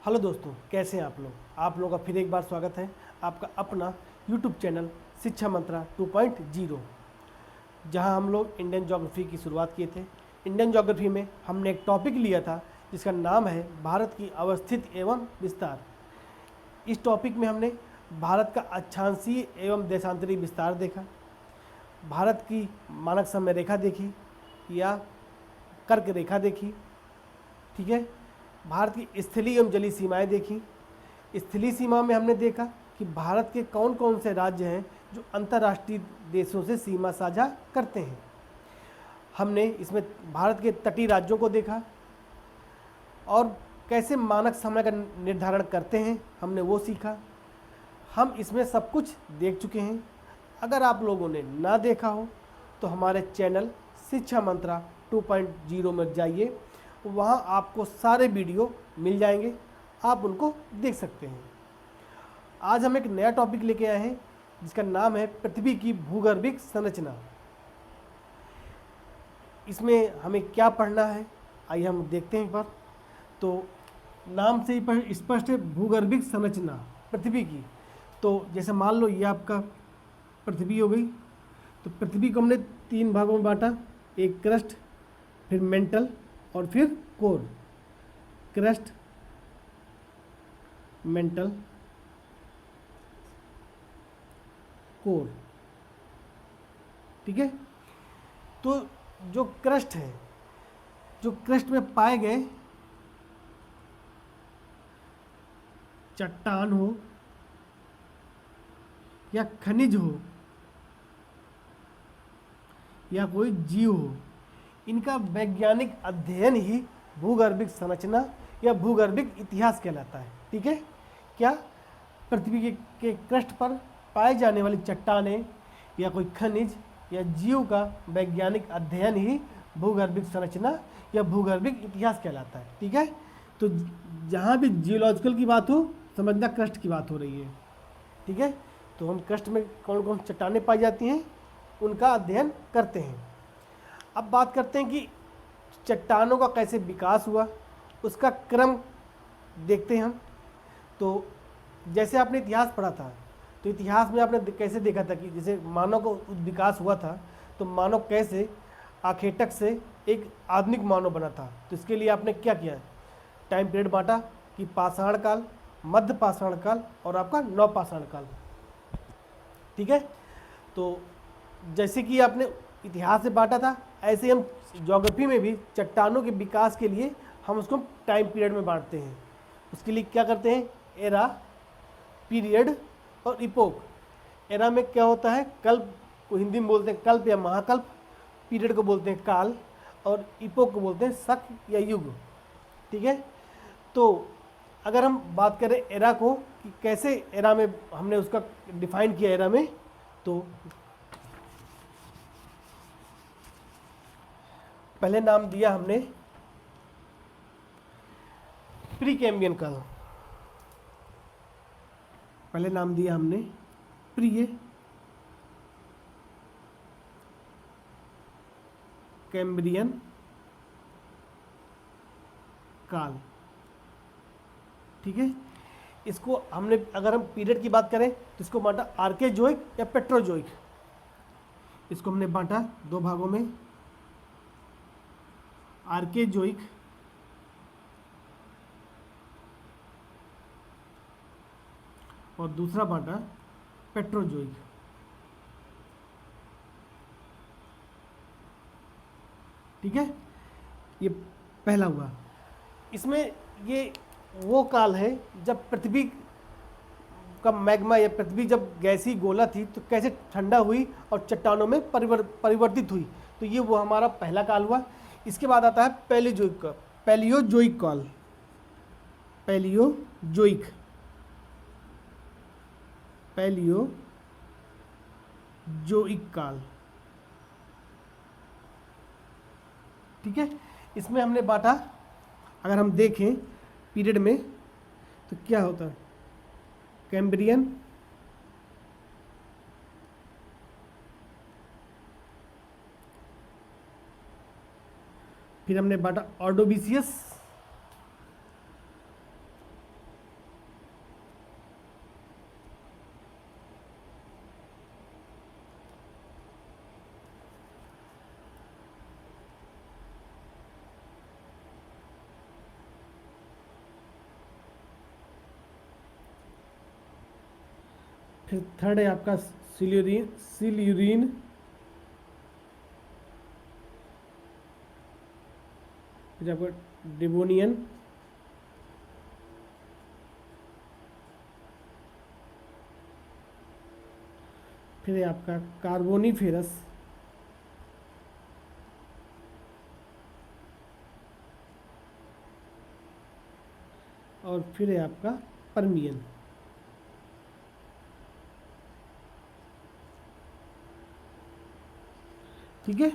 Hello दोस्तों, कैसे हैं आप लोगों का फिर एक बार स्वागत है आपका अपना यूट्यूब चैनल शिक्षा मंत्रा 2.0, जहां हम लोग इंडियन ज्योग्राफी की शुरुआत किए थे। इंडियन ज्योग्राफी में हमने एक टॉपिक लिया था जिसका नाम है भारत की अवस्थित एवं विस्तार। इस टॉपिक में हमने भारत का अक्षांशीय एवं देशांतरी विस्तार देखा, भारत की मानक समय रेखा देखी या कर्क रेखा देखी, ठीक है। भारत की स्थलीय एवं जलीय सीमाएं देखी। स्थलीय सीमा में हमने देखा कि भारत के कौन कौन से राज्य हैं जो अंतर्राष्ट्रीय देशों से सीमा साझा करते हैं। हमने इसमें भारत के तटीय राज्यों को देखा और कैसे मानक समय का निर्धारण करते हैं, हमने वो सीखा। हम इसमें सब कुछ देख चुके हैं। अगर आप लोगों ने ना देखा हो तो हमारे चैनल शिक्षा मंत्रा 2.0 में जाइए, वहाँ आपको सारे वीडियो मिल जाएंगे, आप उनको देख सकते हैं। आज हम एक नया टॉपिक लेके आए हैं जिसका नाम है पृथ्वी की भूगर्भिक संरचना। इसमें हमें क्या पढ़ना है, आइए हम देखते हैं एक बार। तो नाम से ही स्पष्ट है, भूगर्भिक संरचना पृथ्वी की। तो जैसे मान लो ये आपका पृथ्वी हो गई, तो पृथ्वी को हमने 3 भागों में बांटा, एक क्रस्ट, फिर मेंटल और फिर कोर। क्रस्ट, मेंटल, कोर, ठीक है। तो जो क्रस्ट है, जो क्रस्ट में पाए गए चट्टान हो या खनिज हो या कोई जीव हो, इनका वैज्ञानिक अध्ययन ही भूगर्भिक संरचना या भूगर्भिक इतिहास कहलाता है, ठीक है। क्या पृथ्वी के क्रस्ट पर पाए जाने वाली चट्टानें या कोई खनिज या जीव का वैज्ञानिक अध्ययन ही भूगर्भिक संरचना या भूगर्भिक इतिहास कहलाता है, ठीक है। तो जहाँ भी जियोलॉजिकल की बात हो, समझना क्रस्ट की बात हो रही है, ठीक है। तो हम क्रस्ट में कौन कौन चट्टानें पाई जाती हैं उनका अध्ययन करते हैं। अब बात करते हैं कि चट्टानों का कैसे विकास हुआ, उसका क्रम देखते हैं हम। तो जैसे आपने इतिहास पढ़ा था, तो इतिहास में आपने कैसे देखा था कि जैसे मानव का विकास हुआ था, तो मानव कैसे आखेटक से एक आधुनिक मानव बना था। तो इसके लिए आपने क्या किया, टाइम पीरियड बांटा कि पाषाण काल, मध्य पाषाण काल और आपका नवपाषाण काल, ठीक है। तो जैसे कि आपने इतिहास से बांटा था, ऐसे हम ज्योग्राफी में भी चट्टानों के विकास के लिए हम उसको टाइम पीरियड में बांटते हैं। उसके लिए क्या करते हैं, एरा, पीरियड और इपोक। एरा में क्या होता है, कल्प को हिंदी में बोलते हैं कल्प या महाकल्प, पीरियड को बोलते हैं काल और इपोक को बोलते हैं शक या युग, ठीक है। तो अगर हम बात करें एरा को कि कैसे एरा में हमने उसका डिफाइन किया एरा में, तो पहले नाम दिया हमने प्री कैम्बियन काल। पहले नाम दिया हमने प्री कैम्ब्रियन काल, ठीक है। इसको हमने, अगर हम पीरियड की बात करें तो इसको बांटा आर्केजोइक या पेट्रोजोइक। इसको हमने बांटा 2 भागों में, आर्केजोइक और दूसरा बांटा पेट्रोजोइक, ठीक है। ये पहला हुआ। इसमें ये वो काल है जब पृथ्वी का मैग्मा या पृथ्वी जब गैसीय गोला थी तो कैसे ठंडा हुई और चट्टानों में परिवर्तित हुई। तो ये वो हमारा पहला काल हुआ। इसके बाद आता है पैलियोजोइक काल, पैलियोजोइक काल, पैलियोजोइक, पैलियोजोइक काल, ठीक है। इसमें हमने बांटा, अगर हम देखें पीरियड में तो क्या होता है, कैम्ब्रियन, फिर हमने बांटा ऑर्डोविशियस, फिर थर्ड है आपका सिल्यूरिन सिल्यूरिन, फिर आपका डिवोनियन, फिर है आपका कार्बोनिफेरस, और फिर है आपका परमियन। ठीक है,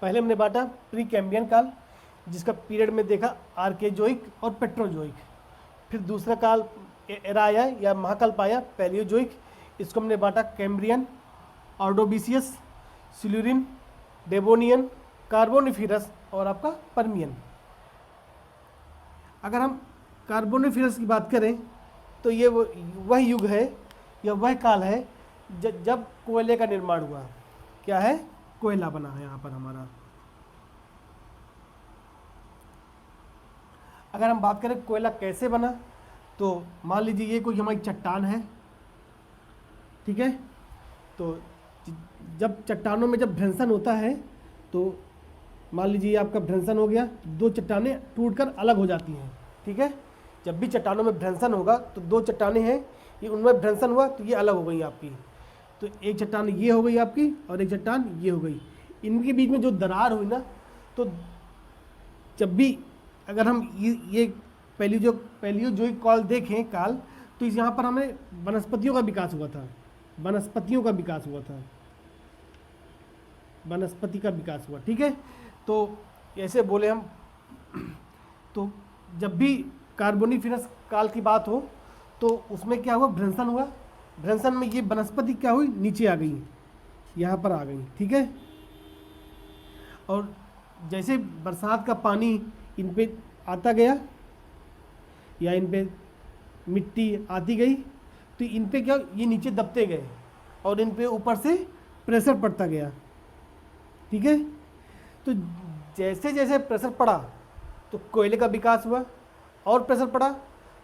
पहले हमने बांटा प्री कैम्बियन काल, जिसका पीरियड में देखा आर्केजोइक और पेट्रोजोइक। फिर दूसरा काल एरा आया या महाकल्प आया पैलियोजोइक, इसको हमने बांटा कैम्ब्रियन, ऑर्डोबिसियस, सिल्यूरिन, डेवोनियन, कार्बोनिफेरस और आपका परमियन। अगर हम कार्बोनिफेरस की बात करें तो ये वह युग है या वह काल है जब कोयले का निर्माण हुआ। क्या है? कोयला बना है यहाँ पर हमारा। अगर हम बात करें कोयला कैसे बना, तो मान लीजिए ये कोई हमारी चट्टान है, ठीक है। तो जब चट्टानों में जब भ्रंशन होता है तो मान लीजिए आपका भ्रंशन हो गया, दो चट्टानें टूटकर अलग हो जाती हैं, ठीक है। जब भी चट्टानों में भ्रंशन होगा तो दो चट्टानें हैं, ये उनमें भ्रंशन हुआ तो ये अलग हो गई आपकी। तो एक चट्टान ये हो गई आपकी और एक चट्टान ये हो गई। इनके बीच में जो दरार हुई ना, तो जब भी अगर हम ये पैलियोजोइक काल देखें काल, तो इस यहाँ पर हमें वनस्पतियों का विकास हुआ था, वनस्पतियों का विकास हुआ था, वनस्पति का विकास हुआ, ठीक है। तो ऐसे बोले हम। तो जब भी कार्बोनिफेरस काल की बात हो तो उसमें क्या हुआ? भ्रंशन हुआ। भ्रंशन में ये वनस्पति क्या हुई? नीचे आ गई, यहाँ पर आ गई, ठीक है। और जैसे बरसात का पानी इन पे आता गया या इन पे मिट्टी आती गई, तो इन पे क्या, ये नीचे दबते गए और इन पे ऊपर से प्रेशर पड़ता गया, ठीक है। तो जैसे जैसे प्रेशर पड़ा तो कोयले का विकास हुआ, और प्रेशर पड़ा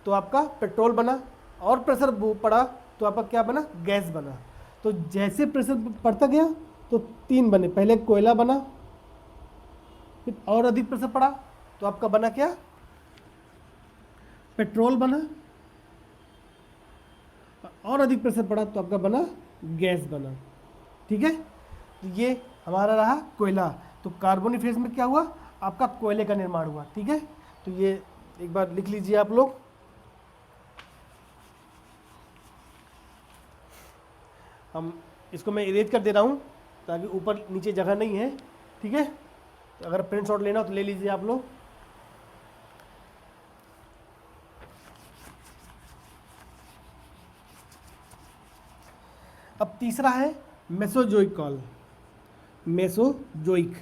तो आपका पेट्रोल बना, और प्रेशर पड़ा तो आपका क्या बना? गैस बना। तो जैसे प्रेशर पड़ता गया तो तीन बने, पहले कोयला बना, फिर और अधिक प्रेशर पड़ा तो आपका बना क्या? पेट्रोल बना, और अधिक प्रेशर पड़ा तो आपका बना गैस बना, ठीक है। तो ये हमारा रहा कोयला। तो कार्बोनिफेरस में क्या हुआ? आपका कोयले का निर्माण हुआ, ठीक है। तो ये एक बार लिख लीजिए आप लोग। हम इसको मैं इरेज कर दे रहा हूँ ताकि ऊपर नीचे जगह नहीं है, ठीक है। तो अगर प्रिंट शॉट लेना हो तो ले लीजिए आप लोग। अब तीसरा है मेसोजोइक काल, मेसोजोइक,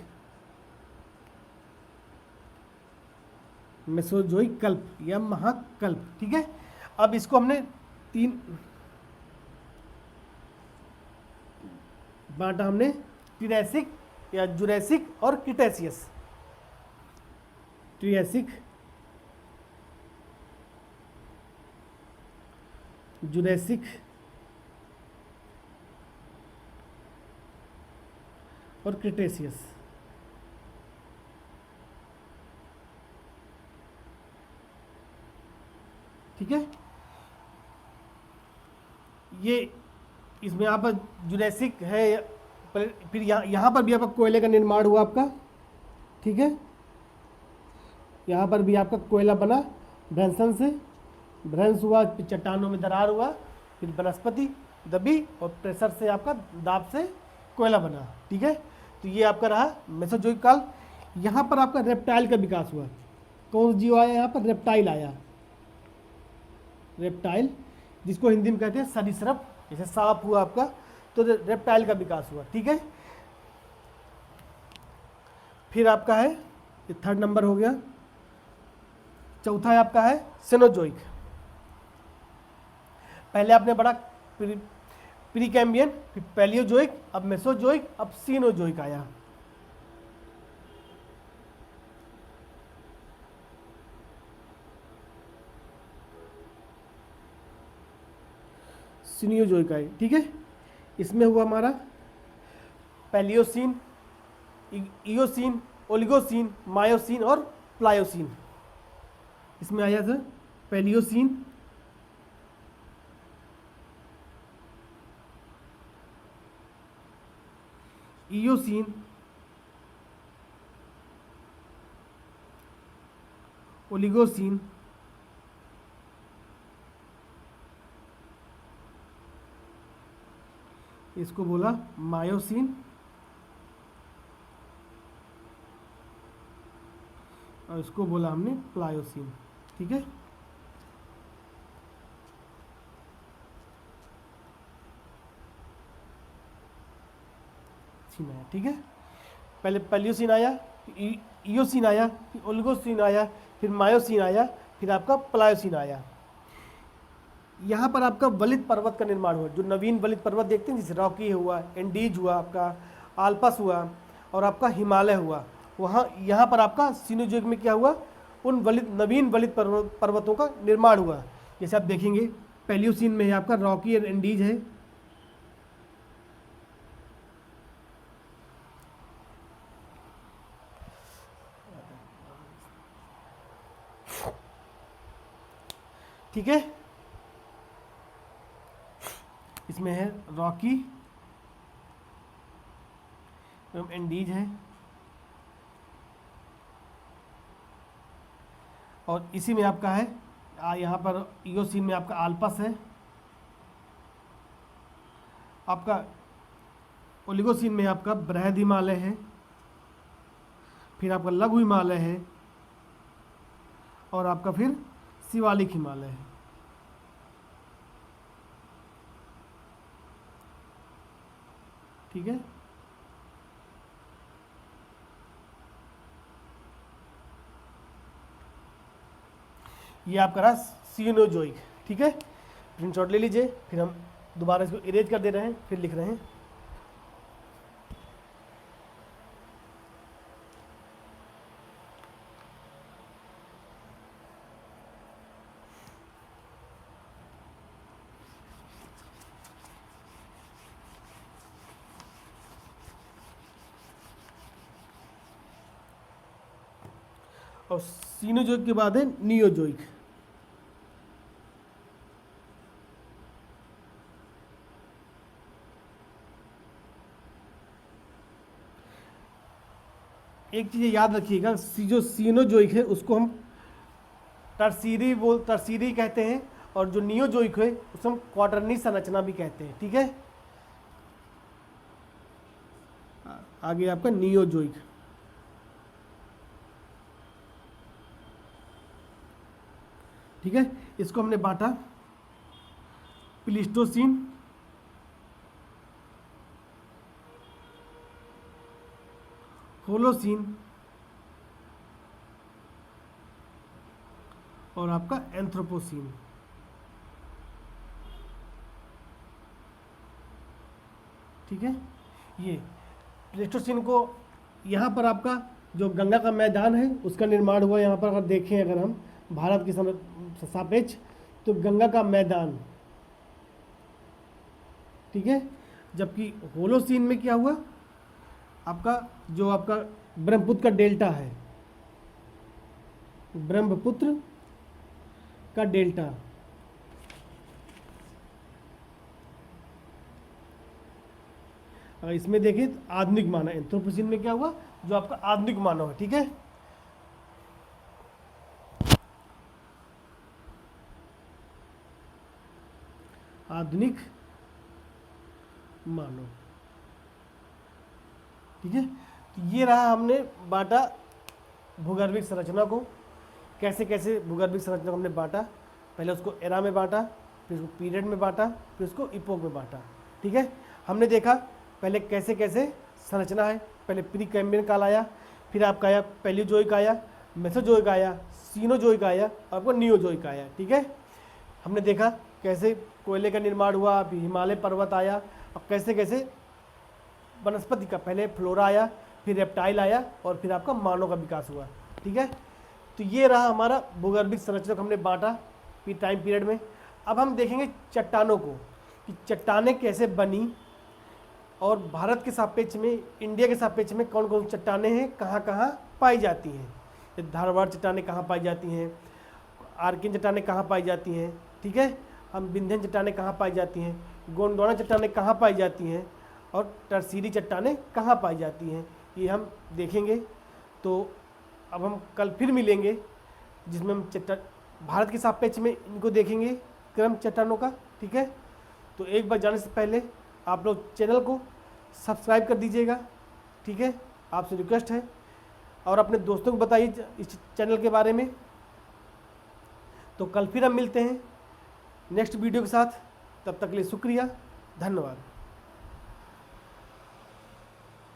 मेसोजोइक कल्प या महाकल्प, ठीक है। अब इसको हमने तीन बांटा, हमने ट्रियासिक या जुरैसिक और क्रिटेशियस। ट्रियासिक, जुरैसिक और क्रिटेशियस, ठीक है। ये इसमें यहाँ पर जुरैसिक है, फिर यहाँ पर भी आपका कोयले का निर्माण हुआ आपका, ठीक है। यहाँ पर भी आपका कोयला बना भ्रंशन से, भ्रंश हुआ, फिर चट्टानों में दरार हुआ, फिर वनस्पति दबी और प्रेशर से आपका दाब से कोयला बना, ठीक है। तो ये आपका रहा मेसोजोइक काल। यहाँ पर आपका रेप्टाइल का विकास हुआ। कौन सा जीव आया यहाँ पर? रेप्टाइल आया, रेप्टाइल, जिसको हिंदी में कहते हैं सरीसृप, जैसे सांप हुआ आपका, तो रेप्टाइल का विकास हुआ, ठीक है। फिर आपका है, ये थर्ड नंबर हो गया। चौथा है आपका है सेनोजोइक। पहले आपने पढ़ा प्रीकैम्बियन, फिर पैलियोजोइक, अब मेसोजोइक, अब सीनोजोइक आया। सिनियोजोइक है, ठीक है। इसमें हुआ हमारा पैलियोसीन, इयोसीन, ओलिगोसीन, मायोसीन और प्लायोसीन। इसमें आया था पैलियोसीन, इयोसीन, ओलिगोसीन, इसको बोला मायोसीन, और इसको बोला हमने प्लायोसीन, ठीक है। सीन आया, ठीक है। पहले पैलियोसीन आया, इयोसीन आया, फिर ओलिगोसीन आया, फिर मायोसीन आया, फिर आपका प्लायोसीन आया। यहाँ पर आपका वलित पर्वत का निर्माण हुआ, जो नवीन वलित पर्वत देखते हैं, जैसे रॉकी हुआ, एंडीज हुआ, आपका आल्पस हुआ और आपका हिमालय हुआ। वहाँ यहाँ पर आपका सिनोजोइक में क्या हुआ, उन नवीन वलित पर्वतों का निर्माण हुआ। जैसे आप देखेंगे पैलियोसीन में है आपका रॉकी और एंडीज है, ठीक है। इसमें है रॉकी एवं एंडीज है, और इसी में आपका है यहाँ पर इयोसीन में आपका आल्पस है, आपका ओलिगोसीन में आपका बृहद हिमालय है, फिर आपका लघु हिमालय है, और आपका फिर शिवालिक हिमालय है, ठीक है। ये आपका रहा सिनोजोइक, ठीक है। प्रिंटआउट ले लीजिए, फिर हम दोबारा इसको इरेज कर दे रहे हैं, फिर लिख रहे हैं। और सिनोजोइक के बाद है नियोजोइक। एक चीज़ याद रखिएगा, जो सिनोजोइक है उसको हम टर्सीरी कहते हैं, और जो नियोजोइक है उसको हम क्वार्टरनी संरचना भी कहते हैं, ठीक है। आगे आपका नियोजोइक, ठीक है। इसको हमने बांटा प्लीस्टोसीन, होलोसीन और आपका एंथ्रोपोसीन, ठीक है। ये प्लीस्टोसीन को यहाँ पर आपका जो गंगा का मैदान है उसका निर्माण हुआ। यहाँ पर अगर देखें, अगर हम भारत के सापेक्ष, तो गंगा का मैदान, ठीक है। जबकि होलोसीन में क्या हुआ, आपका जो आपका ब्रह्मपुत्र का डेल्टा है, ब्रह्मपुत्र का डेल्टा, अगर इसमें देखें तो आधुनिक मानव, एंथ्रोपोसीन में क्या हुआ, जो आपका आधुनिक मानव है, ठीक है। आधुनिक मानव, ठीक है। तो ये रहा, हमने बांटा भूगर्भिक संरचना को, कैसे कैसे भूगर्भिक संरचना को हमने बांटा। पहले उसको एरा में बांटा, फिर उसको पीरियड में बांटा, फिर उसको इपोक में बांटा, ठीक है। हमने देखा पहले कैसे कैसे संरचना है। पहले प्री कैम्ब्रियन काल आया, फिर आपका आया पैलियोजोइक आया, मेसोजोइक आया, सीनोजोइक आया, और आपको नियोजोइक आया, ठीक है। हमने देखा कैसे कोयले का निर्माण हुआ, फिर हिमालय पर्वत आया, अब कैसे कैसे वनस्पति का पहले फ्लोरा आया, फिर रेप्टाइल आया, और फिर आपका मानव का विकास हुआ, ठीक है। तो ये रहा हमारा भूगर्भिक संरचना को हमने बांटा टाइम पीरियड में। अब हम देखेंगे चट्टानों को कि चट्टानें कैसे बनी और भारत के सापेक्ष में, इंडिया के सापेक्ष में कौन कौन सी चट्टानें हैं, कहाँ कहाँ पाई जाती हैं। ये धारवाड़ चट्टानें कहाँ पाई जाती हैं, आर्किन चट्टानें कहाँ पाई जाती हैं, ठीक है, हम विंध्यन चट्टानें कहाँ पाई जाती हैं, गोंडवाना चट्टानें कहाँ पाई जाती हैं और टर्सीरी चट्टानें कहाँ पाई जाती हैं, ये हम देखेंगे। तो अब हम कल फिर मिलेंगे जिसमें हम भारत के सापेक्ष में इनको देखेंगे क्रम चट्टानों का, ठीक है। तो एक बार जाने से पहले आप लोग चैनल को सब्सक्राइब कर दीजिएगा, ठीक है, आपसे रिक्वेस्ट है, और अपने दोस्तों को बताइए इस चैनल के बारे में। तो कल फिर हम मिलते हैं नेक्स्ट वीडियो के साथ, तब तक के लिए शुक्रिया, धन्यवाद।